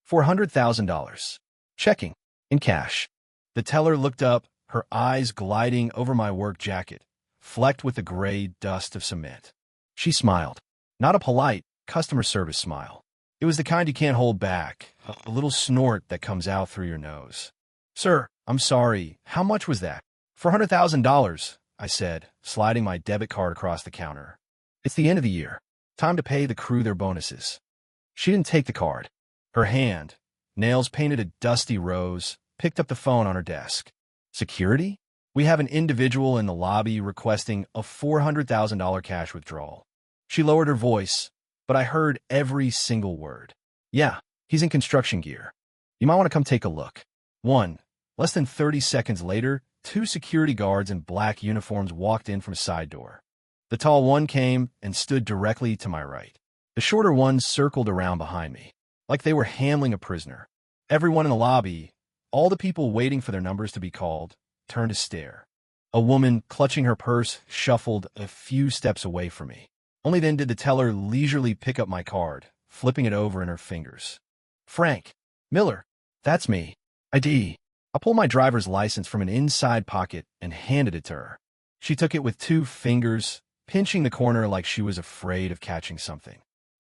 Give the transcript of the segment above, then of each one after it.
$400,000. Checking. In cash. The teller looked up, her eyes gliding over my work jacket, flecked with the gray dust of cement. She smiled. Not a polite, customer service smile. It was the kind you can't hold back, a little snort that comes out through your nose. Sir, I'm sorry, how much was that? $400,000, I said, sliding my debit card across the counter. It's the end of the year. Time to pay the crew their bonuses. She didn't take the card. Her hand, nails painted a dusty rose, picked up the phone on her desk. Security? We have an individual in the lobby requesting a $400,000 cash withdrawal. She lowered her voice, but I heard every single word. Yeah, he's in construction gear. You might want to come take a look. Less than 30 seconds later, 2 security guards in black uniforms walked in from a side door. The tall one came and stood directly to my right. The shorter one circled around behind me, like they were handling a prisoner. Everyone in the lobby, all the people waiting for their numbers to be called, turned to stare. A woman, clutching her purse, shuffled a few steps away from me. Only then did the teller leisurely pick up my card, flipping it over in her fingers. Frank. Miller. That's me. ID. I pulled my driver's license from an inside pocket and handed it to her. She took it with 2 fingers, pinching the corner like she was afraid of catching something.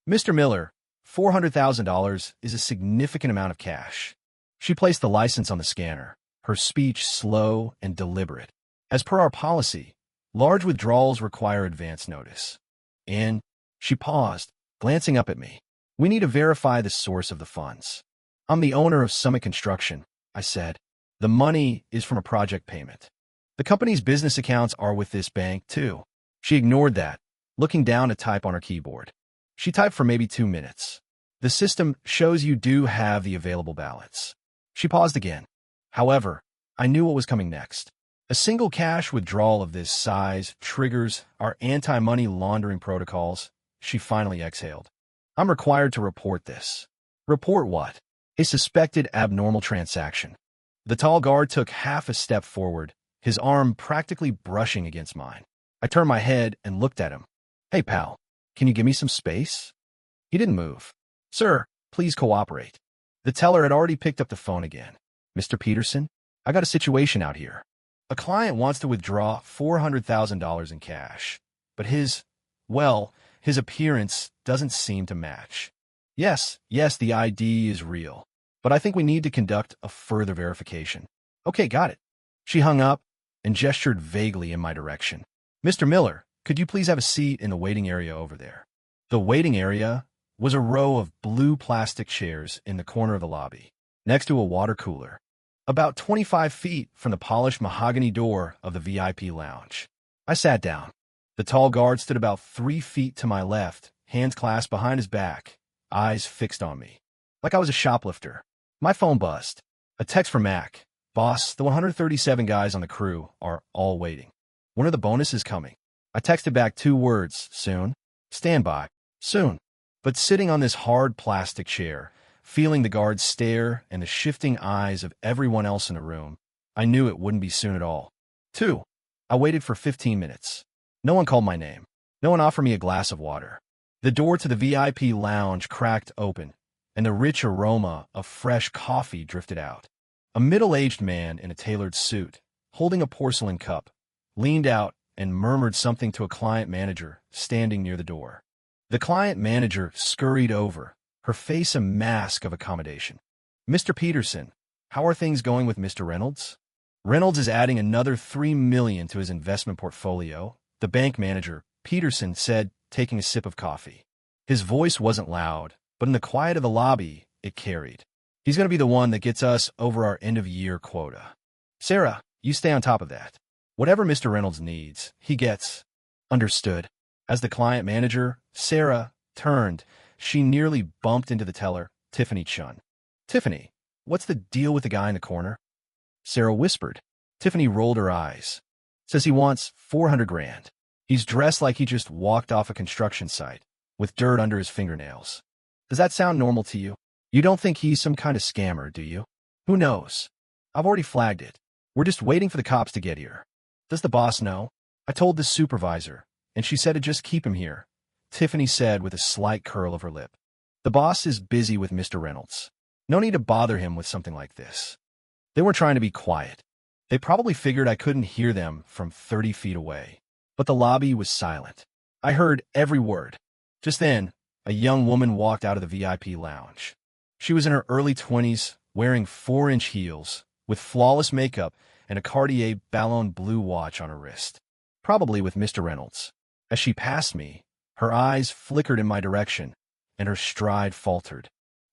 Mr. Miller, $400,000 is a significant amount of cash. She placed the license on the scanner, her speech slow and deliberate. As per our policy, large withdrawals require advance notice. And she paused, glancing up at me. We need to verify the source of the funds. I'm the owner of Summit Construction, I said. The money is from a project payment. The company's business accounts are with this bank, too. She ignored that, looking down to type on her keyboard. She typed for maybe 2 minutes. The system shows you do have the available balance. She paused again. However, I knew what was coming next. A single cash withdrawal of this size triggers our anti-money laundering protocols. She finally exhaled. I'm required to report this. Report what? A suspected abnormal transaction. The tall guard took half a step forward, his arm practically brushing against mine. I turned my head and looked at him. Hey, pal, can you give me some space? He didn't move. Sir, please cooperate. The teller had already picked up the phone again. Mr. Peterson, I got a situation out here. A client wants to withdraw $400,000 in cash, but his appearance doesn't seem to match. Yes, the ID is real, but I think we need to conduct a further verification. Okay, got it. She hung up and gestured vaguely in my direction. Mr. Miller, could you please have a seat in the waiting area over there? The waiting area was a row of blue plastic chairs in the corner of the lobby, next to a water cooler, about 25 feet from the polished mahogany door of the VIP lounge. I sat down. The tall guard stood about 3 feet to my left, hands clasped behind his back, eyes fixed on me, like I was a shoplifter. My phone buzzed. A text from Mac. Boss, the 137 guys on the crew are all waiting. When are the bonuses coming? I texted back 2 words, soon. Stand by. Soon. But sitting on this hard plastic chair, feeling the guard's stare and the shifting eyes of everyone else in the room, I knew it wouldn't be soon at all. 2. I waited for 15 minutes. No one called my name. No one offered me a glass of water. The door to the VIP lounge cracked open, and the rich aroma of fresh coffee drifted out. A middle-aged man in a tailored suit, holding a porcelain cup, leaned out and murmured something to a client manager standing near the door. The client manager scurried over, her face a mask of accommodation. Mr. Peterson, how are things going with Mr. Reynolds? Reynolds is adding another $3 million to his investment portfolio, the bank manager, Peterson, said, taking a sip of coffee. His voice wasn't loud, but in the quiet of the lobby, it carried. He's going to be the one that gets us over our end-of-year quota. Sarah, you stay on top of that. Whatever Mr. Reynolds needs, he gets. Understood. As the client manager, Sarah, turned, she nearly bumped into the teller, Tiffany Chun. Tiffany, what's the deal with the guy in the corner? Sarah whispered. Tiffany rolled her eyes. Says he wants $400,000. He's dressed like he just walked off a construction site, with dirt under his fingernails. Does that sound normal to you? You don't think he's some kind of scammer, do you? Who knows? I've already flagged it. We're just waiting for the cops to get here. Does the boss know? I told the supervisor, and she said to just keep him here, Tiffany said with a slight curl of her lip. The boss is busy with Mr. Reynolds. No need to bother him with something like this. They weren't trying to be quiet. They probably figured I couldn't hear them from 30 feet away. But the lobby was silent. I heard every word. Just then, a young woman walked out of the VIP lounge. She was in her early 20s, wearing 4-inch heels, with flawless makeup and a Cartier Ballon Bleu watch on her wrist. Probably with Mr. Reynolds. As she passed me, her eyes flickered in my direction, and her stride faltered.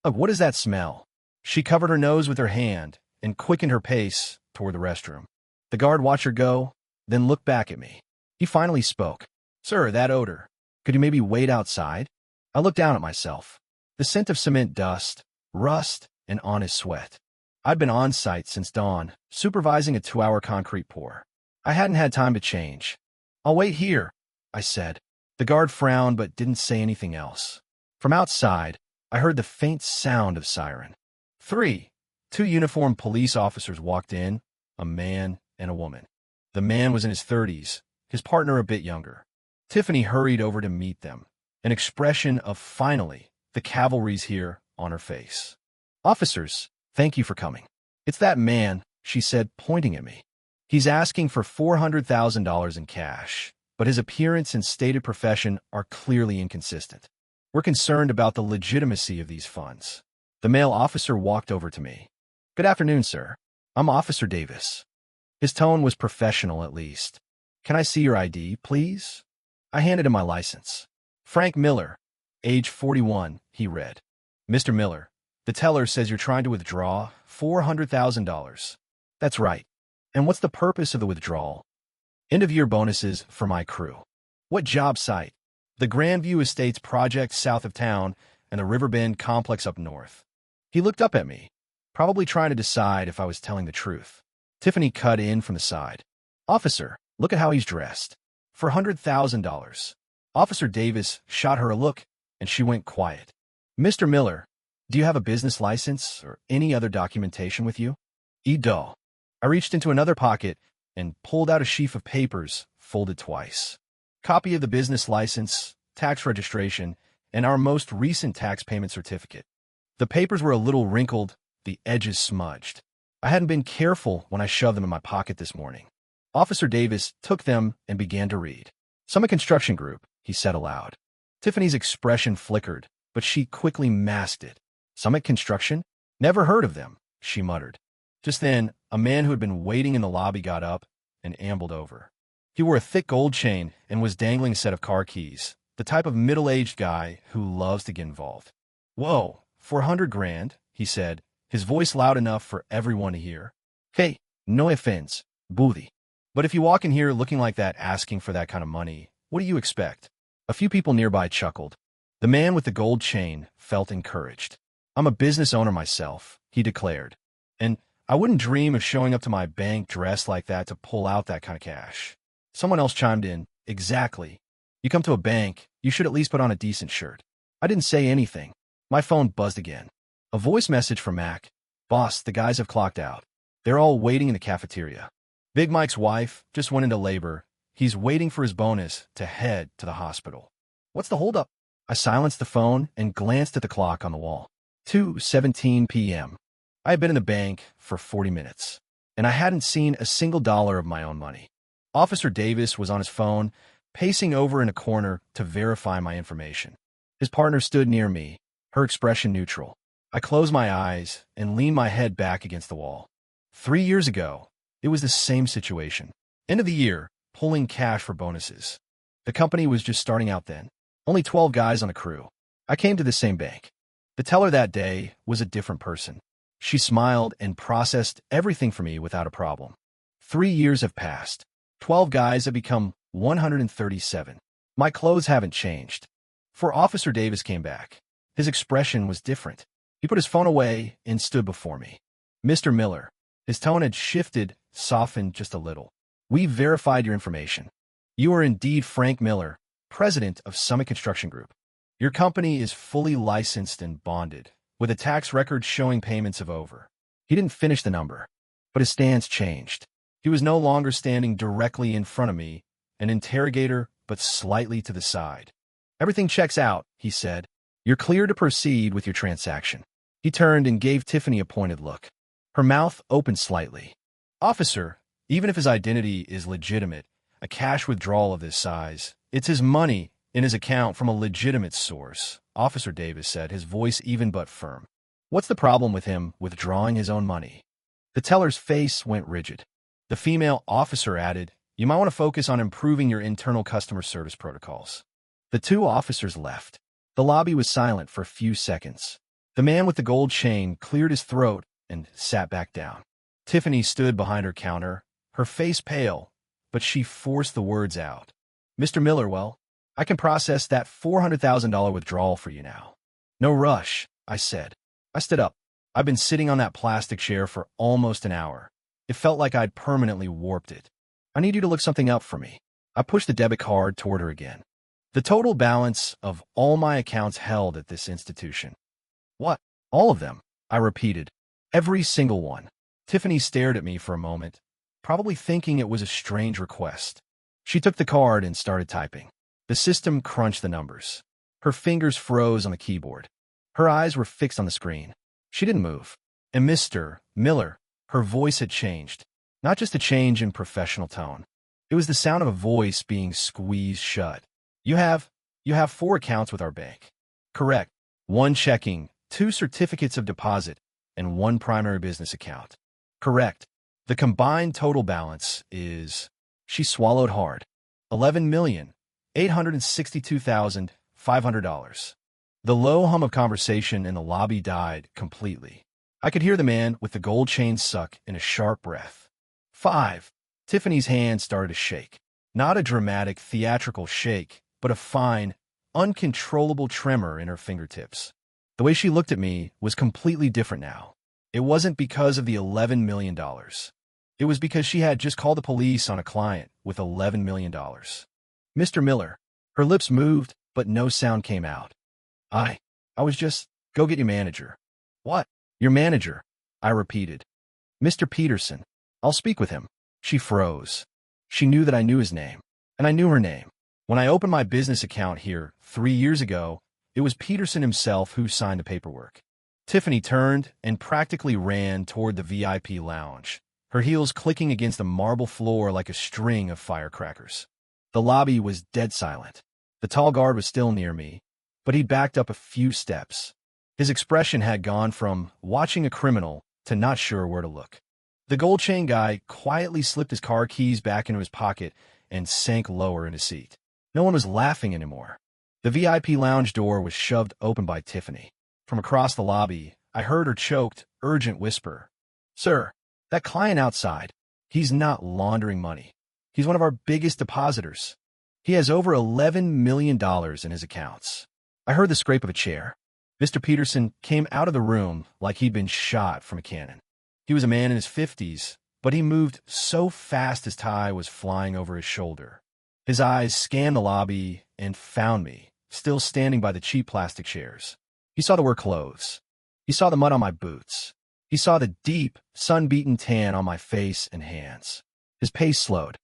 Look, what is that smell? She covered her nose with her hand and quickened her pace toward the restroom. The guard watched her go, then looked back at me. He finally spoke. Sir, that odor. Could you maybe wait outside? I looked down at myself. The scent of cement dust, rust, and honest sweat. I'd been on site since dawn, supervising a 2-hour concrete pour. I hadn't had time to change. I'll wait here, I said. The guard frowned but didn't say anything else. From outside, I heard the faint sound of siren. 3. 2 uniformed police officers walked in, a man and a woman. The man was in his 30s, his partner a bit younger. Tiffany hurried over to meet them, an expression of finally, the cavalry's here on her face. Officers, thank you for coming. It's that man, she said, pointing at me. He's asking for $400,000 in cash, but his appearance and stated profession are clearly inconsistent. We're concerned about the legitimacy of these funds. The male officer walked over to me. Good afternoon, sir. I'm Officer Davis. His tone was professional at least. Can I see your ID, please? I handed him my license. Frank Miller, age 41, he read. Mr. Miller, the teller says you're trying to withdraw $400,000. That's right. And what's the purpose of the withdrawal? End-of-year bonuses for my crew. What job site? The Grandview Estates project south of town and the Riverbend complex up north. He looked up at me, probably trying to decide if I was telling the truth. Tiffany cut in from the side. Officer, look at how he's dressed. For $100,000. Officer Davis shot her a look, and she went quiet. Mr. Miller, do you have a business license or any other documentation with you? E-do. I reached into another pocket and pulled out a sheaf of papers, folded twice. Copy of the business license, tax registration, and our most recent tax payment certificate. The papers were a little wrinkled, the edges smudged. I hadn't been careful when I shoved them in my pocket this morning. Officer Davis took them and began to read. Summit Construction Group, he said aloud. Tiffany's expression flickered, but she quickly masked it. Summit Construction? Never heard of them, she muttered. Just then, a man who had been waiting in the lobby got up and ambled over. He wore a thick gold chain and was dangling a set of car keys, the type of middle-aged guy who loves to get involved. Whoa, $400,000, he said, his voice loud enough for everyone to hear. Hey, no offense, booty. But if you walk in here looking like that asking for that kind of money, what do you expect? A few people nearby chuckled. The man with the gold chain felt encouraged. I'm a business owner myself, he declared. And I wouldn't dream of showing up to my bank dressed like that to pull out that kind of cash. Someone else chimed in. Exactly. You come to a bank, you should at least put on a decent shirt. I didn't say anything. My phone buzzed again. A voice message from Mac. Boss, the guys have clocked out. They're all waiting in the cafeteria. Big Mike's wife just went into labor. He's waiting for his bonus to head to the hospital. What's the holdup? I silenced the phone and glanced at the clock on the wall. 2:17 p.m. I had been in the bank for 40 minutes, and I hadn't seen a single dollar of my own money. Officer Davis was on his phone, pacing over in a corner to verify my information. His partner stood near me, her expression neutral. I closed my eyes and leaned my head back against the wall. 3 years ago, it was the same situation. End of the year, pulling cash for bonuses. The company was just starting out then. Only 12 guys on the crew. I came to the same bank. The teller that day was a different person. She smiled and processed everything for me without a problem. 3 years have passed. 12 guys have become 137. My clothes haven't changed. For Officer Davis came back. His expression was different. He put his phone away and stood before me. Mr. Miller. His tone had shifted, softened just a little. We verified your information. You are indeed Frank Miller, president of Summit Construction Group. Your company is fully licensed and bonded, with a tax record showing payments of over. He didn't finish the number, but his stance changed. He was no longer standing directly in front of me, an interrogator, but slightly to the side. Everything checks out, he said. You're clear to proceed with your transaction. He turned and gave Tiffany a pointed look. Her mouth opened slightly. Officer, even if his identity is legitimate, a cash withdrawal of this size, it's his money in his account from a legitimate source, Officer Davis said, his voice even but firm. What's the problem with him withdrawing his own money? The teller's face went rigid. The female officer added, you might want to focus on improving your internal customer service protocols. The two officers left. The lobby was silent for a few seconds. The man with the gold chain cleared his throat and sat back down. Tiffany stood behind her counter, her face pale, but she forced the words out. Mr. Miller, well, I can process that $400,000 withdrawal for you now. No rush, I said. I stood up. I've been sitting on that plastic chair for almost an hour. It felt like I'd permanently warped it. I need you to look something up for me. I pushed the debit card toward her again. The total balance of all my accounts held at this institution. What? All of them? I repeated. Every single one. Tiffany stared at me for a moment, probably thinking it was a strange request. She took the card and started typing. The system crunched the numbers. Her fingers froze on the keyboard. Her eyes were fixed on the screen. She didn't move. And Mr. Miller, her voice had changed. Not just a change in professional tone. It was the sound of a voice being squeezed shut. You have 4 accounts with our bank. Correct. 1 checking, 2 certificates of deposit, and 1 primary business account. Correct. The combined total balance is... She swallowed hard. $11,862,500. The low hum of conversation in the lobby died completely. I could hear the man with the gold chain suck in a sharp breath. 5. Tiffany's hand started to shake. Not a dramatic, theatrical shake, but a fine, uncontrollable tremor in her fingertips. The way she looked at me was completely different now. It wasn't because of the $11 million. It was because she had just called the police on a client with $11 million. Mr. Miller. Her lips moved, but no sound came out. I was just, go get your manager. What? Your manager, I repeated. Mr. Peterson. I'll speak with him. She froze. She knew that I knew his name, and I knew her name. When I opened my business account here 3 years ago, it was Peterson himself who signed the paperwork. Tiffany turned and practically ran toward the VIP lounge, her heels clicking against the marble floor like a string of firecrackers. The lobby was dead silent. The tall guard was still near me, but he'd backed up a few steps. His expression had gone from watching a criminal to not sure where to look. The gold chain guy quietly slipped his car keys back into his pocket and sank lower in his seat. No one was laughing anymore. The VIP lounge door was shoved open by Tiffany. From across the lobby, I heard her choked, urgent whisper. Sir, that client outside, he's not laundering money. He's one of our biggest depositors. He has over $11 million in his accounts. I heard the scrape of a chair. Mr. Peterson came out of the room like he'd been shot from a cannon. He was a man in his 50s, but he moved so fast his tie was flying over his shoulder. His eyes scanned the lobby and found me, still standing by the cheap plastic chairs. He saw the work clothes. He saw the mud on my boots. He saw the deep, sun-beaten tan on my face and hands. His pace slowed,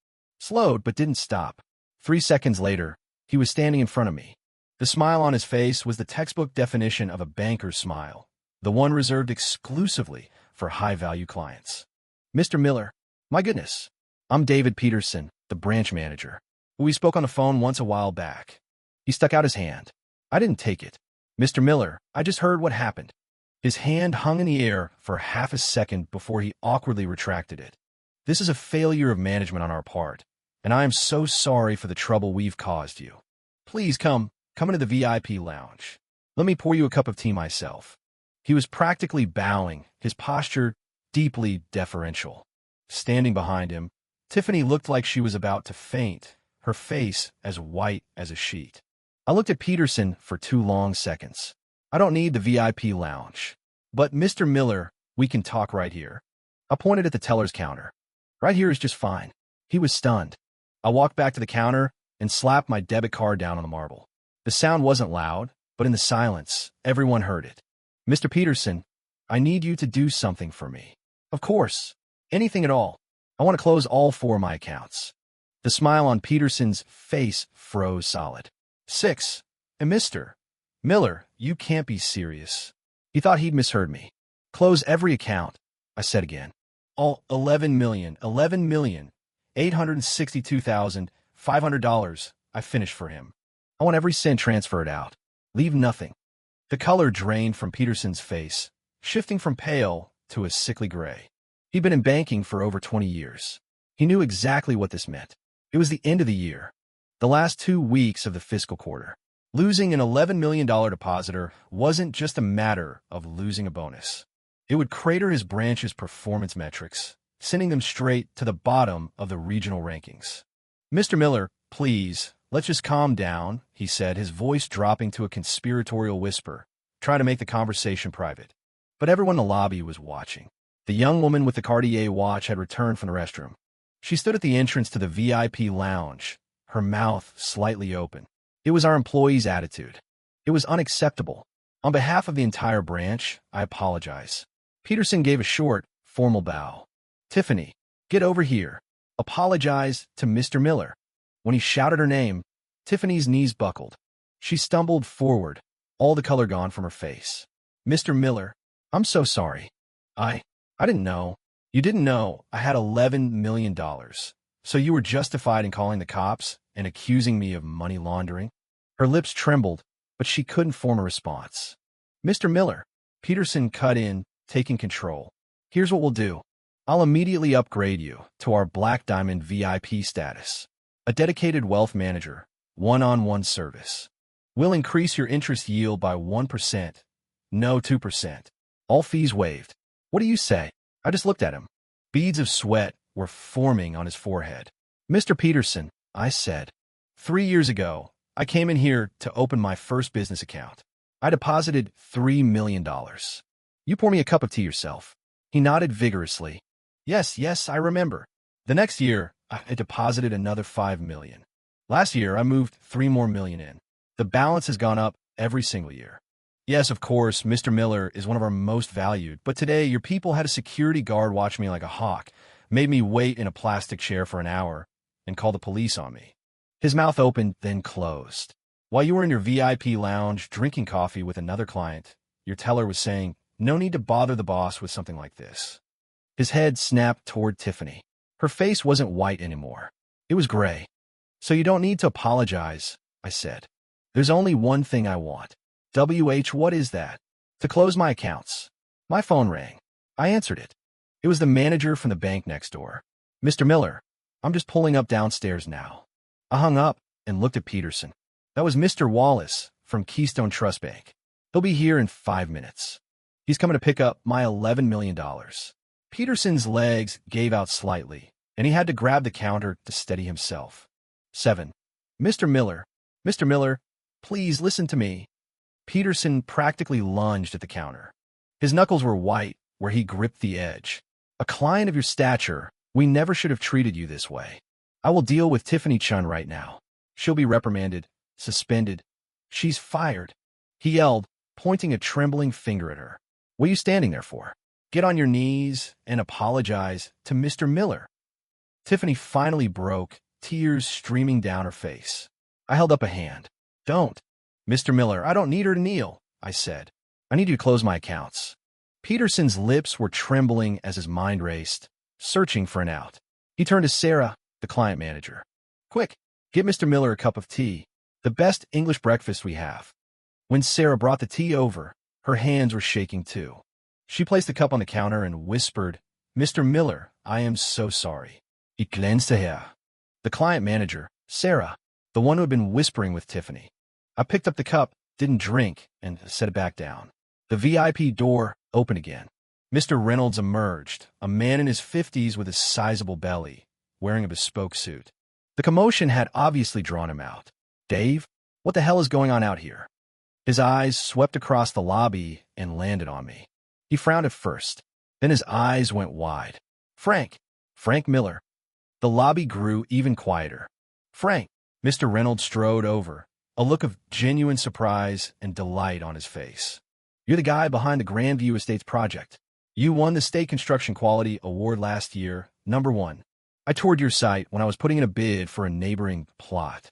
but didn't stop. 3 seconds later, he was standing in front of me. The smile on his face was the textbook definition of a banker's smile, the one reserved exclusively for high-value clients. Mr. Miller, my goodness, I'm David Peterson, the branch manager. We spoke on the phone once a while back. He stuck out his hand. I didn't take it. Mr. Miller, I just heard what happened. His hand hung in the air for half a second before he awkwardly retracted it. This is a failure of management on our part, and I am so sorry for the trouble we've caused you. Please come into the VIP lounge. Let me pour you a cup of tea myself. He was practically bowing, his posture deeply deferential. Standing behind him, Tiffany looked like she was about to faint, her face as white as a sheet. I looked at Peterson for 2 long seconds. I don't need the VIP lounge. But Mr. Miller, we can talk right here. I pointed at the teller's counter. Right here is just fine. He was stunned. I walked back to the counter and slapped my debit card down on the marble. The sound wasn't loud, but in the silence, everyone heard it. Mr. Peterson, I need you to do something for me. Of course. Anything at all. I want to close all 4 of my accounts. The smile on Peterson's face froze solid. 6. And Mr. Miller, you can't be serious. He thought he'd misheard me. Close every account, I said again. All $11,862,500 I finished for him. I want every cent transferred out. Leave nothing. The color drained from Peterson's face, shifting from pale to a sickly gray. He'd been in banking for over 20 years. He knew exactly what this meant. It was the end of the year, the last 2 weeks of the fiscal quarter. Losing an $11 million depositor wasn't just a matter of losing a bonus. It would crater his branch's performance metrics, sending them straight to the bottom of the regional rankings. Mr. Miller, please, let's just calm down, he said, his voice dropping to a conspiratorial whisper, trying to make the conversation private. But everyone in the lobby was watching. The young woman with the Cartier watch had returned from the restroom. She stood at the entrance to the VIP lounge, her mouth slightly open. It was our employees' attitude. It was unacceptable. On behalf of the entire branch, I apologize. Peterson gave a short, formal bow. Tiffany, get over here. Apologize to Mr. Miller. When he shouted her name, Tiffany's knees buckled. She stumbled forward, all the color gone from her face. Mr. Miller, I'm so sorry. I didn't know. You didn't know I had $11 million. So you were justified in calling the cops and accusing me of money laundering? Her lips trembled, but she couldn't form a response. Mr. Miller, Peterson cut in, taking control. Here's what we'll do. I'll immediately upgrade you to our Black Diamond VIP status. A dedicated wealth manager, one-on-one service. We'll increase your interest yield by 1%. No, 2%. All fees waived. What do you say? I just looked at him. Beads of sweat were forming on his forehead. Mr. Peterson, I said, 3 years ago, I came in here to open my first business account. I deposited $3 million. You pour me a cup of tea yourself. He nodded vigorously. Yes, I remember. The next year, I deposited another $5 million. Last year, I moved $3 more million in. The balance has gone up every single year. Yes, of course, Mr. Miller is one of our most valued, but today your people had a security guard watch me like a hawk, made me wait in a plastic chair for an hour, and call the police on me. His mouth opened, then closed. While you were in your VIP lounge drinking coffee with another client, your teller was saying, no need to bother the boss with something like this. His head snapped toward Tiffany. Her face wasn't white anymore. It was gray. So you don't need to apologize, I said. There's only one thing I want. What is that? To close my accounts. My phone rang. I answered it. It was the manager from the bank next door. Mr. Miller, I'm just pulling up downstairs now. I hung up and looked at Peterson. That was Mr. Wallace from Keystone Trust Bank. He'll be here in 5 minutes. He's coming to pick up my $11 million. Peterson's legs gave out slightly, and he had to grab the counter to steady himself. 7. Mr. Miller, please listen to me. Peterson practically lunged at the counter. His knuckles were white where he gripped the edge. A client of your stature, we never should have treated you this way. I will deal with Tiffany Chun right now. She'll be reprimanded, suspended. She's fired. He yelled, pointing a trembling finger at her. What are you standing there for? Get on your knees and apologize to Mr. Miller. Tiffany finally broke, tears streaming down her face. I held up a hand. Don't. Mr. Miller, I don't need her to kneel, I said. I need you to close my accounts. Peterson's lips were trembling as his mind raced, searching for an out. He turned to Sarah, the client manager. Quick, get Mr. Miller a cup of tea, the best English breakfast we have. When Sarah brought the tea over, her hands were shaking too. She placed the cup on the counter and whispered, Mr. Miller, I am so sorry. Ich glänzte her. The client manager, Sarah, the one who had been whispering with Tiffany. I picked up the cup, didn't drink, and set it back down. The VIP door opened again. Mr. Reynolds emerged, a man in his 50s with a sizable belly, wearing a bespoke suit. The commotion had obviously drawn him out. Dave, what the hell is going on out here? His eyes swept across the lobby and landed on me. He frowned at first. Then his eyes went wide. Frank Miller. The lobby grew even quieter. Frank. Mr. Reynolds strode over, a look of genuine surprise and delight on his face. You're the guy behind the Grandview Estates project. You won the State Construction Quality Award last year, #1. I toured your site when I was putting in a bid for a neighboring plot.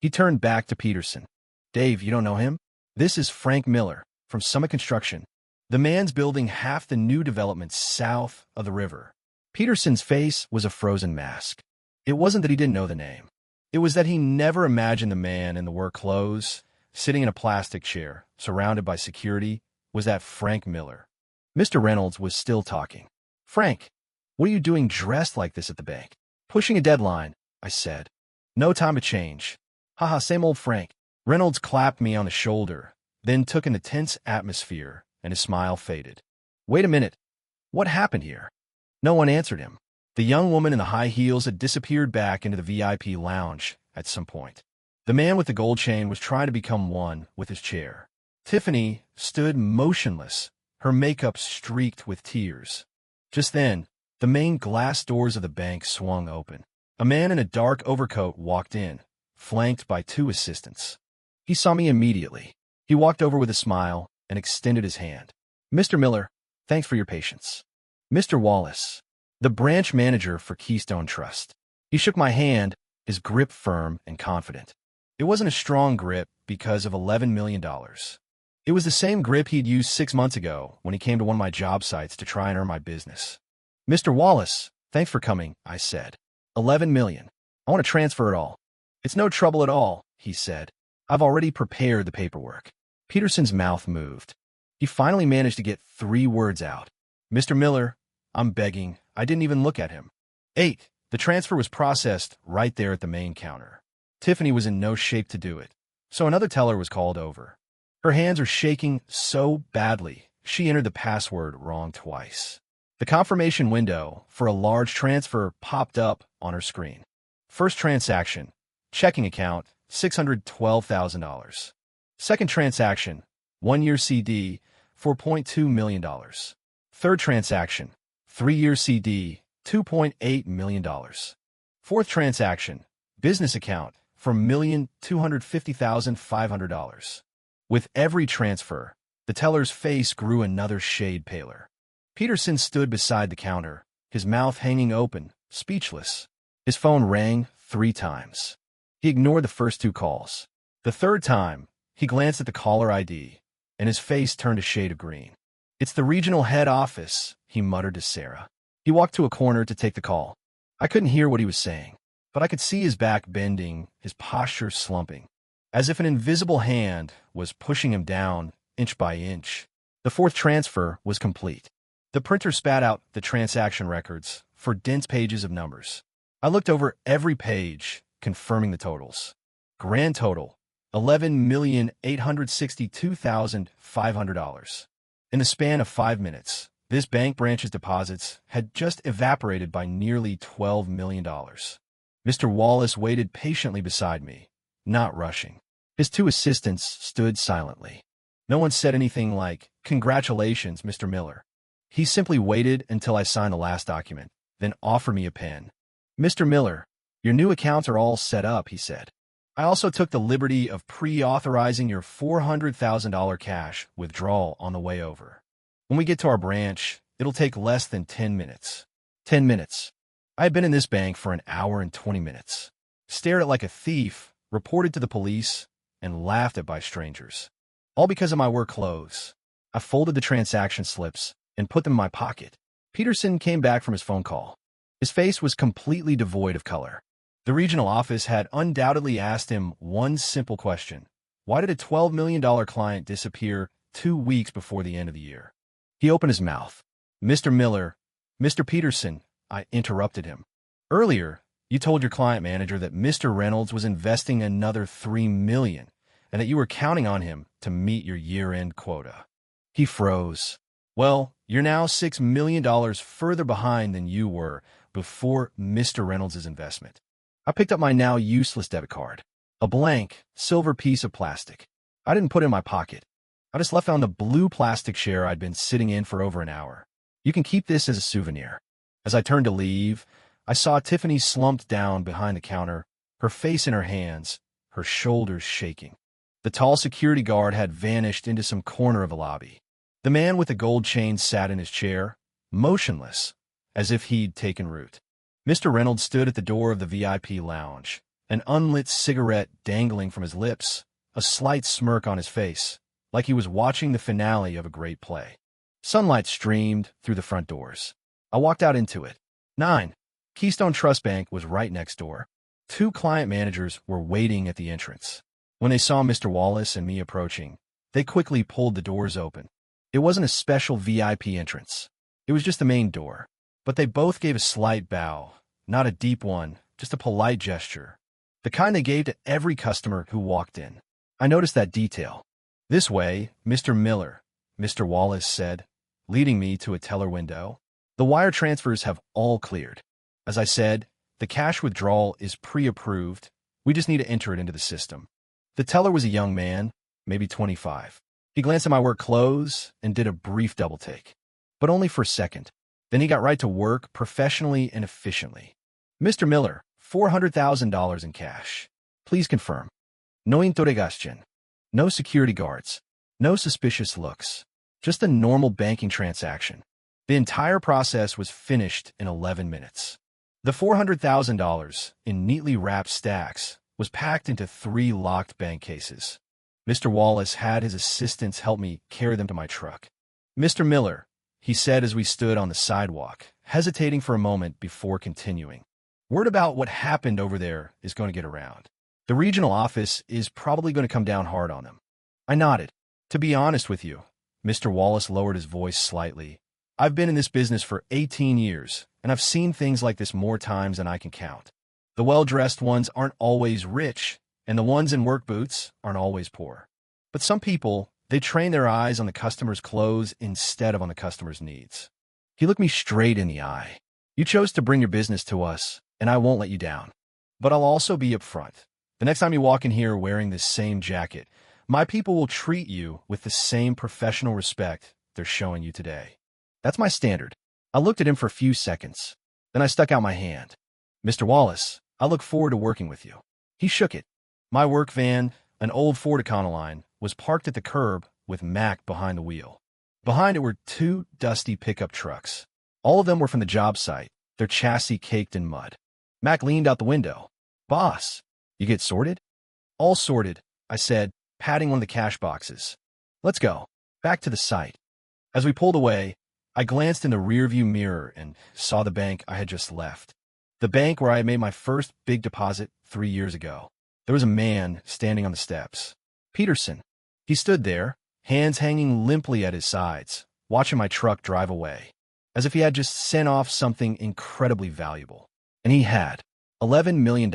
He turned back to Peterson. Dave, you don't know him? This is Frank Miller from Summit Construction. The man's building half the new development south of the river. Peterson's face was a frozen mask. It wasn't that he didn't know the name. It was that he never imagined the man in the work clothes, sitting in a plastic chair, surrounded by security, was that Frank Miller. Mr. Reynolds was still talking. "Frank, what are you doing dressed like this at the bank?" "Pushing a deadline," I said. "No time to change." "Haha, same old Frank." Reynolds clapped me on the shoulder, then took in the tense atmosphere, and his smile faded. "Wait a minute. What happened here?" No one answered him. The young woman in the high heels had disappeared back into the VIP lounge at some point. The man with the gold chain was trying to become one with his chair. Tiffany stood motionless, her makeup streaked with tears. Just then, the main glass doors of the bank swung open. A man in a dark overcoat walked in, flanked by 2 assistants. He saw me immediately. He walked over with a smile and extended his hand. "Mr. Miller, thanks for your patience." "Mr. Wallace," the branch manager for Keystone Trust. He shook my hand, his grip firm and confident. It wasn't a strong grip because of $11 million. It was the same grip he'd used 6 months ago when he came to one of my job sites to try and earn my business. "Mr. Wallace, thanks for coming," I said. $11 million. I want to transfer it all." "It's no trouble at all," he said. "I've already prepared the paperwork." Peterson's mouth moved. He finally managed to get 3 words out. "Mr. Miller, I'm begging." I didn't even look at him. 8. The transfer was processed right there at the main counter. Tiffany was in no shape to do it, so another teller was called over. Her hands were shaking so badly, she entered the password wrong twice. The confirmation window for a large transfer popped up on her screen. First transaction, checking account, $612,000. Second transaction, 1-year CD, $4.2 million. Third transaction, 3-year CD, $2.8 million. Fourth transaction, business account for $1,250,500. With every transfer, the teller's face grew another shade paler. Peterson stood beside the counter, his mouth hanging open, speechless. His phone rang 3 times. He ignored the first 2 calls. The third time, he glanced at the caller ID, and his face turned a shade of green. "It's the regional head office," he muttered to Sarah. He walked to a corner to take the call. I couldn't hear what he was saying, but I could see his back bending, his posture slumping, as if an invisible hand was pushing him down inch by inch. The fourth transfer was complete. The printer spat out the transaction records for dense pages of numbers. I looked over every page, confirming the totals. Grand total, $11,862,500. In the span of 5 minutes, this bank branch's deposits had just evaporated by nearly $12 million. Mr. Wallace waited patiently beside me, not rushing. His 2 assistants stood silently. No one said anything like, "Congratulations, Mr. Miller." He simply waited until I signed the last document, then offered me a pen. "Mr. Miller, your new accounts are all set up," he said. "I also took the liberty of pre-authorizing your $400,000 cash withdrawal on the way over. When we get to our branch, it'll take less than 10 minutes. 10 minutes. I had been in this bank for an hour and 20 minutes. Stared at like a thief, reported to the police, and laughed at by strangers. All because of my work clothes. I folded the transaction slips and put them in my pocket. Peterson came back from his phone call. His face was completely devoid of color. The regional office had undoubtedly asked him one simple question. Why did a $12 million client disappear 2 weeks before the end of the year? He opened his mouth. "Mr. Miller, Mr. Peterson," I interrupted him. "Earlier, you told your client manager that Mr. Reynolds was investing another $3 million and that you were counting on him to meet your year-end quota." He froze. "Well, you're now $6 million further behind than you were before Mr. Reynolds' investment." I picked up my now useless debit card, a blank, silver piece of plastic. I didn't put it in my pocket. I just left it on the blue plastic chair I'd been sitting in for over an hour. "You can keep this as a souvenir." As I turned to leave, I saw Tiffany slumped down behind the counter, her face in her hands, her shoulders shaking. The tall security guard had vanished into some corner of the lobby. The man with the gold chain sat in his chair, motionless, as if he'd taken root. Mr. Reynolds stood at the door of the VIP lounge, an unlit cigarette dangling from his lips, a slight smirk on his face, like he was watching the finale of a great play. Sunlight streamed through the front doors. I walked out into it. 9. Keystone Trust Bank was right next door. 2 client managers were waiting at the entrance. When they saw Mr. Wallace and me approaching, they quickly pulled the doors open. It wasn't a special VIP entrance. It was just the main door. But they both gave a slight bow, not a deep one, just a polite gesture. The kind they gave to every customer who walked in. I noticed that detail. "This way, Mr. Miller," Mr. Wallace said, leading me to a teller window. "The wire transfers have all cleared. As I said, the cash withdrawal is pre-approved. We just need to enter it into the system." The teller was a young man, maybe 25. He glanced at my work clothes and did a brief double-take. But only for a second. Then he got right to work professionally and efficiently. "Mr. Miller, $400,000 in cash. Please confirm. No interrogación. No security guards. No suspicious looks. Just a normal banking transaction." The entire process was finished in 11 minutes. The $400,000, in neatly wrapped stacks, was packed into 3 locked bank cases. Mr. Wallace had his assistants help me carry them to my truck. "Mr. Miller," he said as we stood on the sidewalk, hesitating for a moment before continuing. "Word about what happened over there is going to get around. The regional office is probably going to come down hard on them." I nodded. "To be honest with you," Mr. Wallace lowered his voice slightly, "I've been in this business for 18 years, and I've seen things like this more times than I can count. The well-dressed ones aren't always rich, and the ones in work boots aren't always poor. But some people, they train their eyes on the customer's clothes instead of on the customer's needs." He looked me straight in the eye. "You chose to bring your business to us, and I won't let you down. But I'll also be upfront. The next time you walk in here wearing this same jacket, my people will treat you with the same professional respect they're showing you today. That's my standard." I looked at him for a few seconds. Then I stuck out my hand. "Mr. Wallace, I look forward to working with you." He shook it. My work van, an old Ford Econoline, was parked at the curb with Mac behind the wheel. Behind it were 2 dusty pickup trucks. All of them were from the job site, their chassis caked in mud. Mac leaned out the window. "Boss, you get sorted?" "All sorted," I said, patting one of the cash boxes. "Let's go." Back to the site. As we pulled away, I glanced in the rearview mirror and saw the bank I had just left. The bank where I had made my first big deposit 3 years ago. There was a man standing on the steps. Peterson. He stood there, hands hanging limply at his sides, watching my truck drive away, as if he had just sent off something incredibly valuable. And he had $11 million.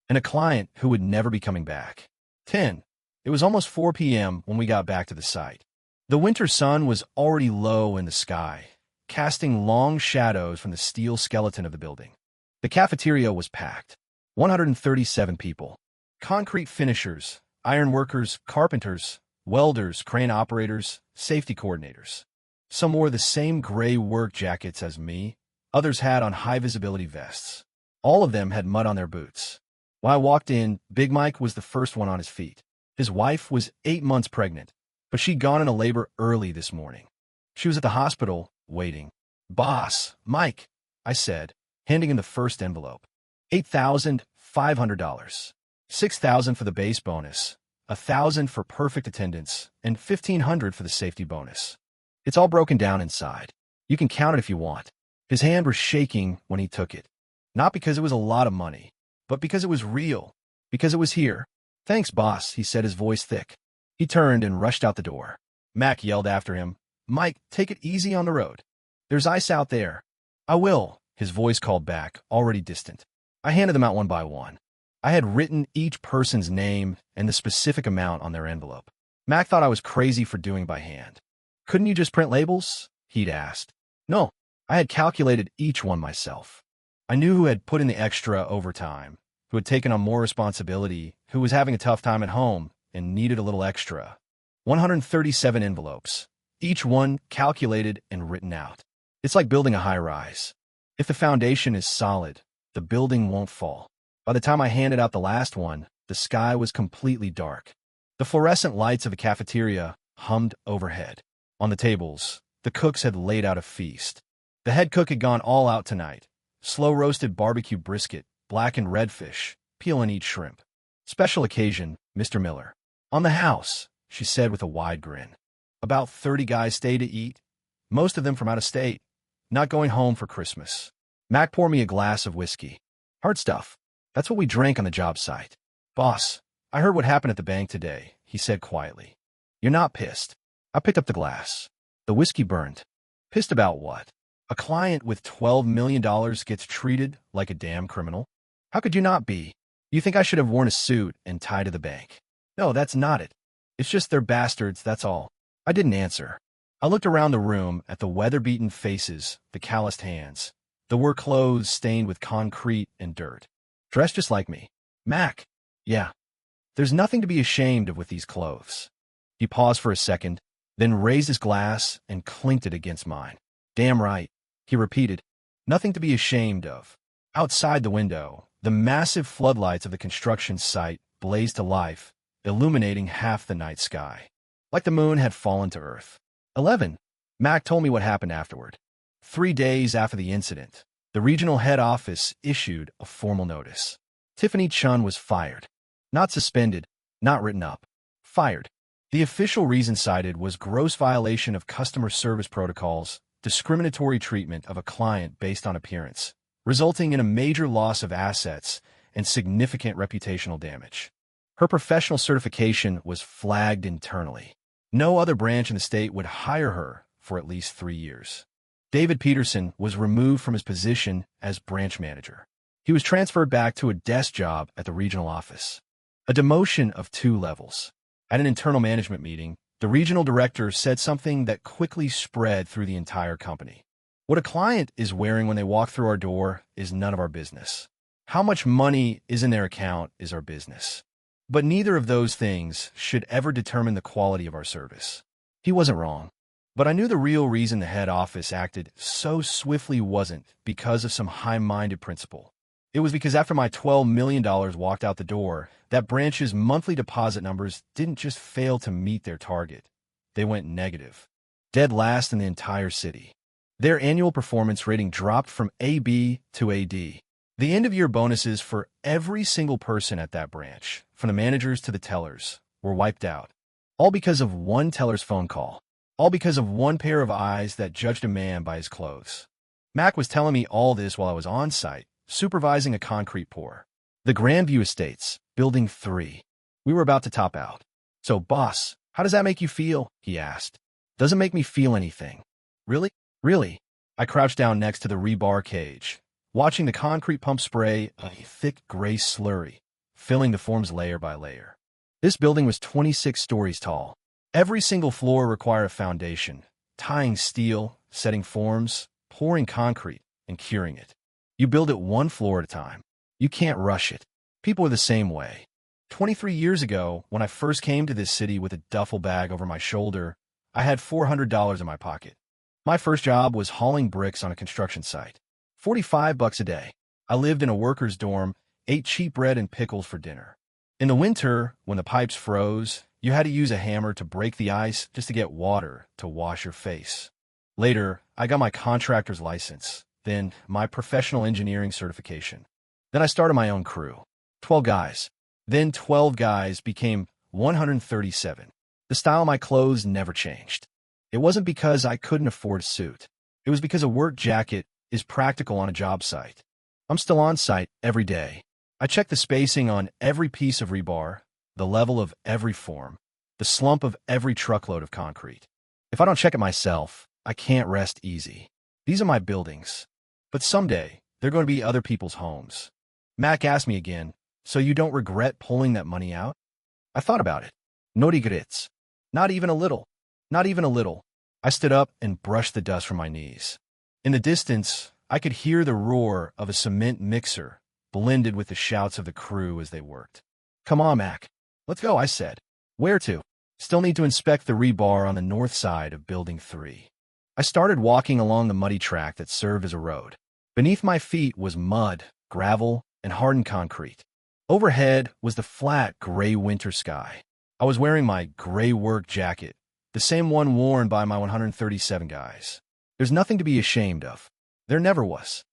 And a client who would never be coming back. 10. It was almost 4 p.m. when we got back to the site. The winter sun was already low in the sky, casting long shadows from the steel skeleton of the building. The cafeteria was packed. 137 people. Concrete finishers, iron workers, carpenters, welders, crane operators, safety coordinators. Some wore the same gray work jackets as me. Others had on high-visibility vests. All of them had mud on their boots. When I walked in, Big Mike was the first one on his feet. His wife was 8 months pregnant, but she'd gone into labor early this morning. She was at the hospital, waiting. "Boss, Mike," I said, handing him the first envelope. $8,500. $6,000 for the base bonus, $1,000 for perfect attendance, and $1,500 for the safety bonus. It's all broken down inside. You can count it if you want. His hand was shaking when he took it. Not because it was a lot of money, but because it was real, because it was here. "Thanks, boss," he said, his voice thick. He turned and rushed out the door. Mac yelled after him, "Mike, take it easy on the road. There's ice out there." "I will," his voice called back, already distant. I handed them out one by one. I had written each person's name and the specific amount on their envelope. Mac thought I was crazy for doing by hand. "Couldn't you just print labels?" he'd asked. No, I had calculated each one myself. I knew who had put in the extra overtime, who had taken on more responsibility, who was having a tough time at home and needed a little extra. 137 envelopes, each one calculated and written out. It's like building a high-rise. If the foundation is solid, the building won't fall. By the time I handed out the last one, the sky was completely dark. The fluorescent lights of the cafeteria hummed overhead. On the tables, the cooks had laid out a feast. The head cook had gone all out tonight. Slow-roasted barbecue brisket, blackened redfish, peel and eat shrimp. "Special occasion, Mr. Miller." "On the house," she said with a wide grin. "About 30 guys stay to eat, most of them from out of state, not going home for Christmas. Mac poured me a glass of whiskey. Hard stuff. That's what we drank on the job site. Boss, I heard what happened at the bank today, he said quietly. You're not pissed. I picked up the glass. The whiskey burned. Pissed about what? A client with $12 million gets treated like a damn criminal? How could you not be? You think I should have worn a suit and tie to the bank? No, that's not it. It's just they're bastards, that's all. I didn't answer. I looked around the room at the weather-beaten faces, the calloused hands, the work clothes stained with concrete and dirt. Dressed just like me. Mac. Yeah. There's nothing to be ashamed of with these clothes. He paused for a second, then raised his glass and clinked it against mine. Damn right, he repeated. Nothing to be ashamed of. Outside the window, the massive floodlights of the construction site blazed to life, illuminating half the night sky. Like the moon had fallen to earth. 11. Mac told me what happened afterward. 3 days after the incident, the regional head office issued a formal notice. Tiffany Chun was fired. Not suspended, not written up. Fired. The official reason cited was gross violation of customer service protocols, discriminatory treatment of a client based on appearance, resulting in a major loss of assets and significant reputational damage. Her professional certification was flagged internally. No other branch in the state would hire her for at least 3 years. David Peterson was removed from his position as branch manager. He was transferred back to a desk job at the regional office. A demotion of 2 levels. At an internal management meeting, the regional director said something that quickly spread through the entire company. What a client is wearing when they walk through our door is none of our business. How much money is in their account is our business. But neither of those things should ever determine the quality of our service. He wasn't wrong. But I knew the real reason the head office acted so swiftly wasn't because of some high-minded principle. It was because after my $12 million walked out the door, that branch's monthly deposit numbers didn't just fail to meet their target. They went negative. Dead last in the entire city. Their annual performance rating dropped from AB to AD. The end-of-year bonuses for every single person at that branch, from the managers to the tellers, were wiped out. All because of one teller's phone call. All because of one pair of eyes that judged a man by his clothes. Mac was telling me all this while I was on site, supervising a concrete pour. The Grandview Estates, Building 3. We were about to top out. So, boss, how does that make you feel? He asked. Doesn't make me feel anything. Really? Really? I crouched down next to the rebar cage, watching the concrete pump spray a thick gray slurry, filling the forms layer by layer. This building was 26 stories tall. Every single floor required a foundation, tying steel, setting forms, pouring concrete, and curing it. You build it one floor at a time. You can't rush it. People are the same way. 23 years ago, when I first came to this city with a duffel bag over my shoulder, I had $400 in my pocket. My first job was hauling bricks on a construction site. $45 a day. I lived in a worker's dorm, ate cheap bread and pickles for dinner. In the winter, when the pipes froze, you had to use a hammer to break the ice just to get water to wash your face. Later, I got my contractor's license, then my professional engineering certification. Then I started my own crew. 12 guys. Then 12 guys became 137. The style of my clothes never changed. It wasn't because I couldn't afford a suit. It was because a work jacket is practical on a job site. I'm still on site every day. I check the spacing on every piece of rebar, the level of every form, the slump of every truckload of concrete. If I don't check it myself, I can't rest easy. These are my buildings. But someday, they're going to be other people's homes. Mac asked me again, so you don't regret pulling that money out? I thought about it. No regrets. Not even a little. Not even a little. I stood up and brushed the dust from my knees. In the distance, I could hear the roar of a cement mixer blended with the shouts of the crew as they worked. Come on, Mac. Let's go, I said. Where to? Still need to inspect the rebar on the north side of Building 3. I started walking along the muddy track that served as a road. Beneath my feet was mud, gravel, and hardened concrete. Overhead was the flat, gray winter sky. I was wearing my gray work jacket, the same one worn by my 137 guys. There's nothing to be ashamed of. There never was.